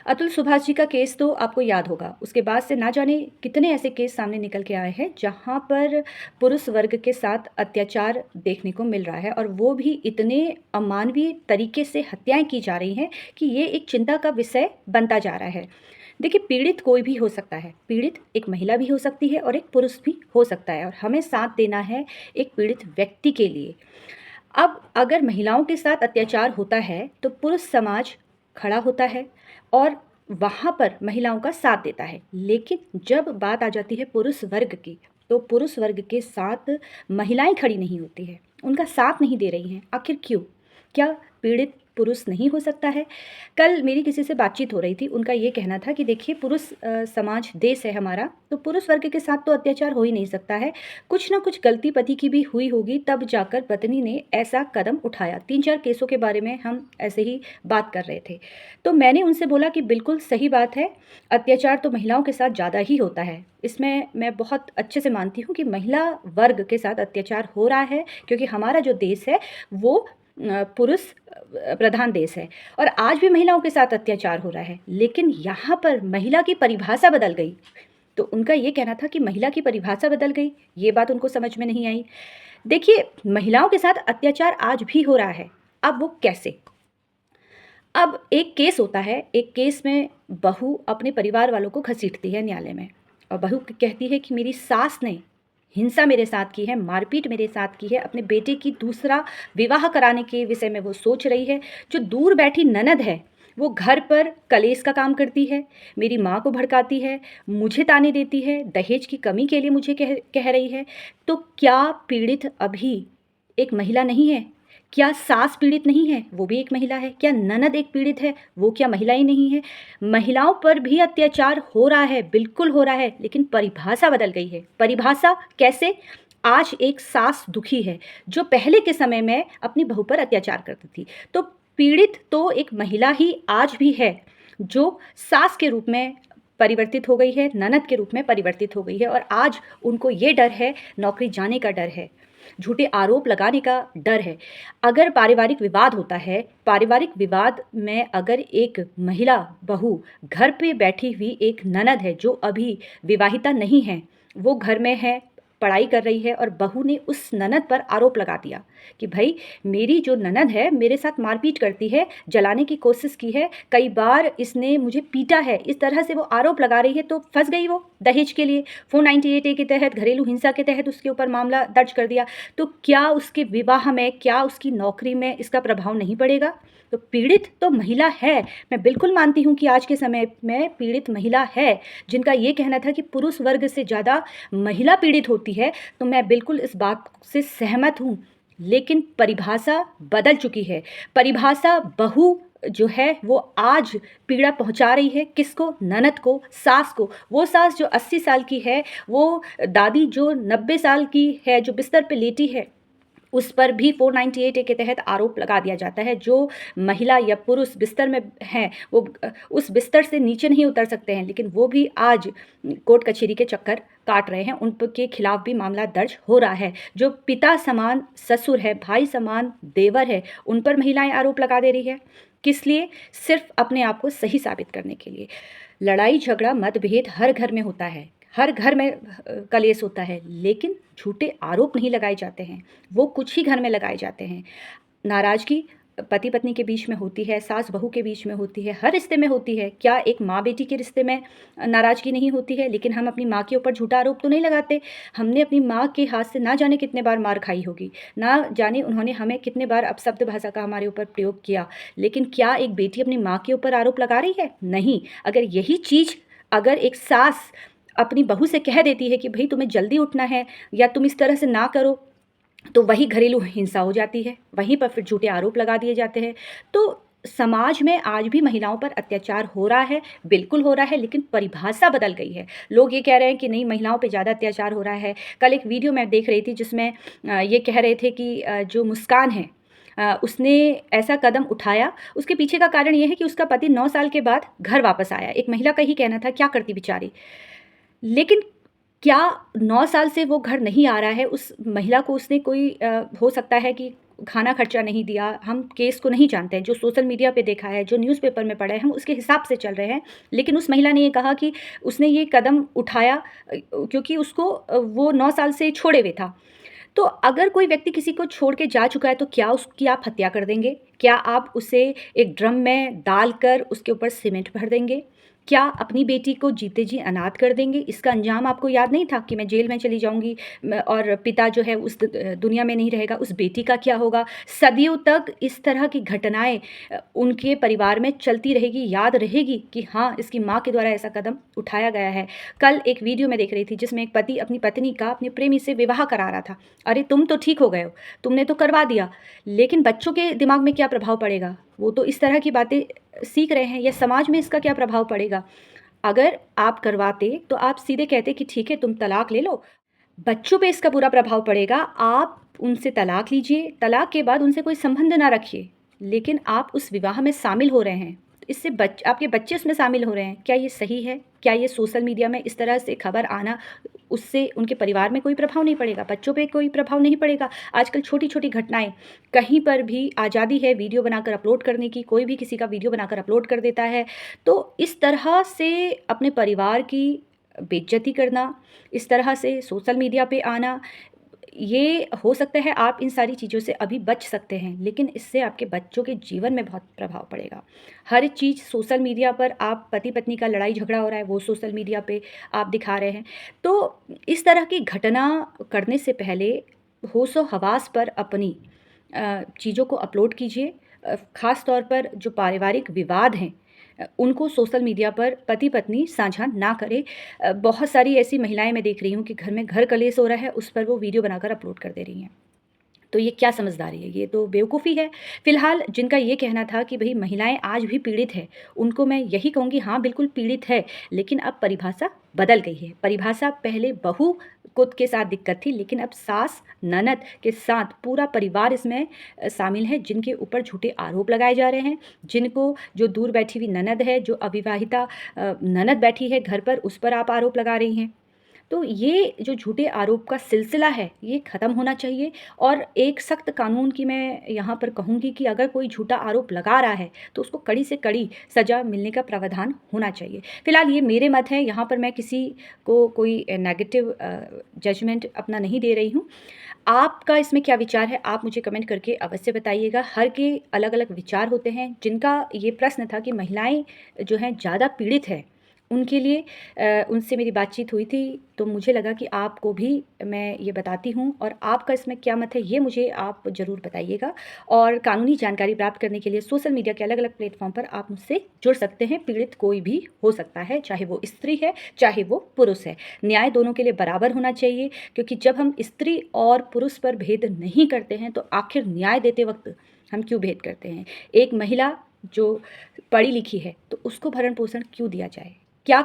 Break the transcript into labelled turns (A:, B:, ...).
A: अतुल सुभाष जी का केस तो आपको याद होगा। उसके बाद से ना जाने कितने ऐसे केस सामने निकल के आए हैं जहाँ पर पुरुष वर्ग के साथ अत्याचार देखने को मिल रहा है, और वो भी इतने अमानवीय तरीके से हत्याएं की जा रही हैं कि ये एक चिंता का विषय बनता जा रहा है। देखिए, पीड़ित कोई भी हो सकता है। पीड़ित एक महिला भी हो सकती है और एक पुरुष भी हो सकता है, और हमें साथ देना है एक पीड़ित व्यक्ति के लिए। अब अगर महिलाओं के साथ अत्याचार होता है तो पुरुष समाज खड़ा होता है और वहाँ पर महिलाओं का साथ देता है। लेकिन जब बात आ जाती है पुरुष वर्ग की, तो पुरुष वर्ग के साथ महिलाएं खड़ी नहीं होती है, उनका साथ नहीं दे रही हैं। आखिर क्यों? क्या पीड़ित पुरुष नहीं हो सकता है? कल मेरी किसी से बातचीत हो रही थी, उनका ये कहना था कि देखिए, पुरुष समाज देश है हमारा, तो पुरुष वर्ग के साथ तो अत्याचार हो ही नहीं सकता है। कुछ ना कुछ गलती पति की भी हुई होगी, तब जाकर पत्नी ने ऐसा कदम उठाया। 3-4 केसों के बारे में हम ऐसे ही बात कर रहे थे। तो मैंने उनसे बोला कि बिल्कुल सही बात है, अत्याचार तो महिलाओं के साथ ज़्यादा ही होता है। इसमें मैं बहुत अच्छे से मानती हूँ कि महिला वर्ग के साथ अत्याचार हो रहा है, क्योंकि हमारा जो देश है वो पुरुष प्रधान देश है, और आज भी महिलाओं के साथ अत्याचार हो रहा है। लेकिन यहाँ पर महिला की परिभाषा बदल गई। तो उनका ये कहना था कि महिला की परिभाषा बदल गई, ये बात उनको समझ में नहीं आई। देखिए, महिलाओं के साथ अत्याचार आज भी हो रहा है। अब वो कैसे? अब एक केस होता है, एक केस में बहू अपने परिवार वालों को घसीटती है न्यायालय में, और बहू कहती है कि मेरी सास ने हिंसा मेरे साथ की है, मारपीट मेरे साथ की है, अपने बेटे की दूसरा विवाह कराने के विषय में वो सोच रही है। जो दूर बैठी ननद है, वो घर पर कलेश का काम करती है, मेरी माँ को भड़काती है, मुझे ताने देती है, दहेज की कमी के लिए मुझे कह रही है। तो क्या पीड़ित अभी एक महिला नहीं है? क्या सास पीड़ित नहीं है? वो भी एक महिला है। क्या ननद एक पीड़ित है? वो क्या महिला ही नहीं है? महिलाओं पर भी अत्याचार हो रहा है, बिल्कुल हो रहा है, लेकिन परिभाषा बदल गई है। परिभाषा कैसे? आज एक सास दुखी है जो पहले के समय में अपनी बहू पर अत्याचार करती थी, तो पीड़ित तो एक महिला ही आज भी है जो सास के रूप में परिवर्तित हो गई है, ननद के रूप में परिवर्तित हो गई है, और आज उनको ये डर है, नौकरी जाने का डर है, झूठे आरोप लगाने का डर है। अगर पारिवारिक विवाद होता है, पारिवारिक विवाद में अगर एक महिला बहू, घर पे बैठी हुई एक ननद है जो अभी विवाहिता नहीं है, वो घर में है, पढ़ाई कर रही है, और बहू ने उस ननद पर आरोप लगा दिया कि भाई, मेरी जो ननद है मेरे साथ मारपीट करती है, जलाने की कोशिश की है, कई बार इसने मुझे पीटा है, इस तरह से वो आरोप लगा रही है। तो फंस गई वो दहेज के लिए। 498A के तहत, घरेलू हिंसा के तहत उसके ऊपर मामला दर्ज कर दिया। तो क्या उसके विवाह में, क्या उसकी नौकरी में इसका प्रभाव नहीं पड़ेगा? तो पीड़ित तो महिला है। मैं बिल्कुल मानती हूँ कि आज के समय में पीड़ित महिला है। जिनका ये कहना था कि पुरुष वर्ग से ज़्यादा महिला पीड़ित होती है, तो मैं बिल्कुल इस बात से सहमत हूँ। लेकिन परिभाषा बदल चुकी है। परिभाषा बहू जो है वो आज पीड़ा पहुंचा रही है किसको? ननद को, सास को। वो सास जो 80 साल की है, वो दादी जो 90 साल की है, जो बिस्तर पे लेटी है, उस पर भी 498A के तहत आरोप लगा दिया जाता है। जो महिला या पुरुष बिस्तर में हैं, वो उस बिस्तर से नीचे नहीं उतर सकते हैं, लेकिन वो भी आज कोर्ट कचहरी के चक्कर काट रहे हैं। उनके खिलाफ भी मामला दर्ज हो रहा है। जो पिता समान ससुर है, भाई समान देवर है, उन पर महिलाएं आरोप लगा दे रही है। किस लिए? सिर्फ अपने आप को सही साबित करने के लिए। लड़ाई झगड़ा मतभेद हर घर में होता है, हर घर में कलेश होता है, लेकिन झूठे आरोप नहीं लगाए जाते हैं। वो कुछ ही घर में लगाए जाते हैं। नाराज़गी पति पत्नी के बीच में होती है, सास बहू के बीच में होती है, हर रिश्ते में होती है। क्या एक माँ बेटी के रिश्ते में नाराज़गी नहीं होती है? लेकिन हम अपनी माँ के ऊपर झूठा आरोप तो नहीं लगाते। हमने अपनी माँ के हाथ से ना जाने कितने बार मार खाई होगी, ना जाने उन्होंने हमें कितने बार अपशब्द भाषा का हमारे ऊपर प्रयोग किया। लेकिन क्या एक बेटी अपनी माँ के ऊपर आरोप लगा रही है? नहीं। अगर यही चीज़ अगर एक सास अपनी बहू से कह देती है कि भाई तुम्हें जल्दी उठना है, या तुम इस तरह से ना करो, तो वही घरेलू हिंसा हो जाती है। वहीं पर फिर झूठे आरोप लगा दिए जाते हैं। तो समाज में आज भी महिलाओं पर अत्याचार हो रहा है, बिल्कुल हो रहा है, लेकिन परिभाषा बदल गई है। लोग ये कह रहे हैं कि नहीं, महिलाओं पे ज़्यादा अत्याचार हो रहा है। कल एक वीडियो मैं देख रही थी जिसमें ये कह रहे थे कि जो मुस्कान है, उसने ऐसा कदम उठाया, उसके पीछे का कारण ये है कि उसका पति 9 साल के बाद घर वापस आया। एक महिला का ही कहना था, क्या करती बेचारी। लेकिन क्या 9 साल से वो घर नहीं आ रहा है, उस महिला को उसने कोई हो सकता है कि खाना खर्चा नहीं दिया, हम केस को नहीं जानते हैं, जो सोशल मीडिया पे देखा है, जो न्यूज़पेपर में पढ़ा है, हम उसके हिसाब से चल रहे हैं। लेकिन उस महिला ने ये कहा कि उसने ये कदम उठाया क्योंकि उसको वो 9 साल से छोड़े हुए था। तो अगर कोई व्यक्ति किसी को छोड़ के जा चुका है तो क्या उसकी आप हत्या कर देंगे? क्या आप उसे एक ड्रम में डालकर उसके ऊपर सीमेंट भर देंगे? क्या अपनी बेटी को जीते जी अनाथ कर देंगे? इसका अंजाम आपको याद नहीं था कि मैं जेल में चली जाऊँगी और पिता जो है उस दुनिया में नहीं रहेगा, उस बेटी का क्या होगा? सदियों तक इस तरह की घटनाएँ उनके परिवार में चलती रहेगी, याद रहेगी कि हाँ, इसकी माँ के द्वारा ऐसा कदम उठाया गया है। कल एक वीडियो मैं देख रही थी जिसमें एक पति अपनी पत्नी का अपने प्रेमी से विवाह करा रहा था। अरे तुम तो ठीक हो गए हो, तुमने तो करवा दिया, लेकिन बच्चों के दिमाग में क्या प्रभाव पड़ेगा? वो तो इस तरह की बातें सीख रहे हैं, या समाज में इसका क्या प्रभाव पड़ेगा? अगर आप करवाते तो आप सीधे कहते कि ठीक है तुम तलाक ले लो। बच्चों पे इसका बुरा प्रभाव पड़ेगा, आप उनसे तलाक लीजिए, तलाक के बाद उनसे कोई संबंध ना रखिए, लेकिन आप उस विवाह में शामिल हो रहे हैं, तो इससे आपके बच्चे उसमें शामिल हो रहे हैं। क्या ये सही है? क्या ये सोशल मीडिया में इस तरह से खबर आना, उससे उनके परिवार में कोई प्रभाव नहीं पड़ेगा, बच्चों पे कोई प्रभाव नहीं पड़ेगा? आजकल छोटी-छोटी घटनाएँ, कहीं पर भी आज़ादी है वीडियो बनाकर अपलोड करने की, कोई भी किसी का वीडियो बनाकर अपलोड कर देता है। तो इस तरह से अपने परिवार की बेइज्जती करना, इस तरह से सोशल मीडिया पे आना, ये हो सकता है आप इन सारी चीज़ों से अभी बच सकते हैं, लेकिन इससे आपके बच्चों के जीवन में बहुत प्रभाव पड़ेगा। हर चीज़ सोशल मीडिया पर, आप पति-पत्नी का लड़ाई झगड़ा हो रहा है, वो सोशल मीडिया पे आप दिखा रहे हैं। तो इस तरह की घटना करने से पहले होशो-हवास पर अपनी चीज़ों को अपलोड कीजिए। ख़ास तौर पर जो पारिवारिक विवाद हैं, उनको सोशल मीडिया पर पति-पत्नी साझा ना करें। बहुत सारी ऐसी महिलाएँ मैं देख रही हूँ कि घर में घर कलेश हो रहा है, उस पर वो वीडियो बनाकर अपलोड कर दे रही हैं। तो ये क्या समझदारी है? ये तो बेवकूफ़ी है। फ़िलहाल जिनका ये कहना था कि भई महिलाएँ आज भी पीड़ित हैं, उनको मैं यही कहूँगी, हाँ, बिल्कुल पीड़ित है, लेकिन अब परिभाषा बदल गई है। परिभाषा पहले बहू को के साथ दिक्कत थी, लेकिन अब सास, ननद के साथ पूरा परिवार इसमें शामिल है, जिनके ऊपर झूठे आरोप लगाए जा रहे हैं, जिनको, जो दूर बैठी हुई ननद है, जो अविवाहिता ननद बैठी है घर पर, उस पर आप आरोप लगा रही हैं। तो ये जो झूठे आरोप का सिलसिला है, ये ख़त्म होना चाहिए, और एक सख्त कानून की मैं यहाँ पर कहूँगी कि अगर कोई झूठा आरोप लगा रहा है, तो उसको कड़ी से कड़ी सज़ा मिलने का प्रावधान होना चाहिए। फ़िलहाल ये मेरे मत हैं, यहाँ पर मैं किसी को कोई नेगेटिव जजमेंट अपना नहीं दे रही हूँ। आपका इसमें क्या विचार है? आप मुझे कमेंट करके अवश्य बताइएगा। हर के अलग-अलग विचार होते हैं। जिनका ये प्रश्न था कि महिलाएँ जो हैं ज़्यादा पीड़ित हैं, उनके लिए उनसे मेरी बातचीत हुई थी, तो मुझे लगा कि आपको भी मैं ये बताती हूँ, और आपका इसमें क्या मत है, ये मुझे आप ज़रूर बताइएगा। और कानूनी जानकारी प्राप्त करने के लिए सोशल मीडिया के अलग-अलग प्लेटफ़ॉर्म पर आप मुझसे जुड़ सकते हैं। पीड़ित कोई भी हो सकता है, चाहे वो स्त्री है, चाहे वो पुरुष है। न्याय दोनों के लिए बराबर होना चाहिए, क्योंकि जब हम स्त्री और पुरुष पर भेद नहीं करते हैं, तो आखिर न्याय देते वक़्त हम क्यों भेद करते हैं? एक महिला जो पढ़ी-लिखी है, तो उसको भरण-पोषण क्यों दिया जाए? क्या